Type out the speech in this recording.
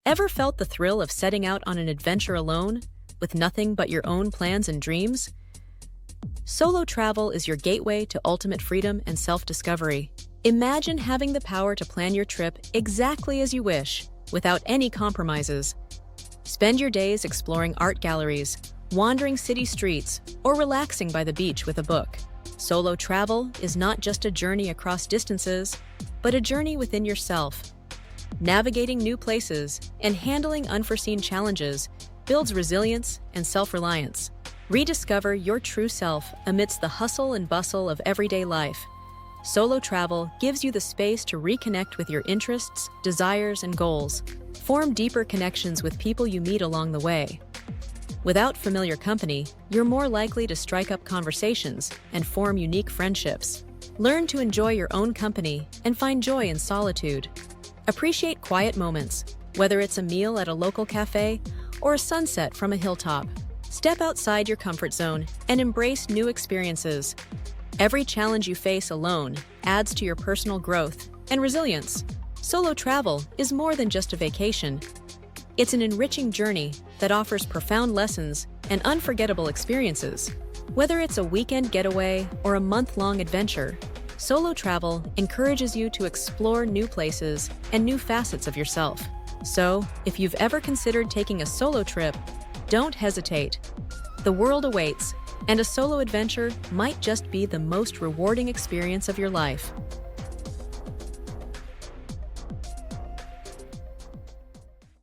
Ever felt the thrill of setting out on an adventure alone, with nothing but your own plans and dreams? Solo travel is your gateway to ultimate freedom and self-discovery. Imagine having the power to plan your trip exactly as you wish, without any compromises. Spend your days exploring art galleries, wandering city streets, or relaxing by the beach with a book. Solo travel is not just a journey across distances, but a journey within yourself. Navigating new places and handling unforeseen challenges builds resilience and self-reliance. Rediscover your true self amidst the hustle and bustle of everyday life. Solo travel gives you the space to reconnect with your interests, desires, and goals. Form deeper connections with people you meet along the way. Without familiar company, you're more likely to strike up conversations and form unique friendships. Learn to enjoy your own company and find joy in solitude. Appreciate quiet moments, whether it's a meal at a local cafe or a sunset from a hilltop. Step outside your comfort zone and embrace new experiences. Every challenge you face alone adds to your personal growth and resilience. Solo travel is more than just a vacation. It's an enriching journey that offers profound lessons and unforgettable experiences. Whether it's a weekend getaway or a month-long adventure, solo travel encourages you to explore new places and new facets of yourself. So, if you've ever considered taking a solo trip, don't hesitate. The world awaits, and a solo adventure might just be the most rewarding experience of your life.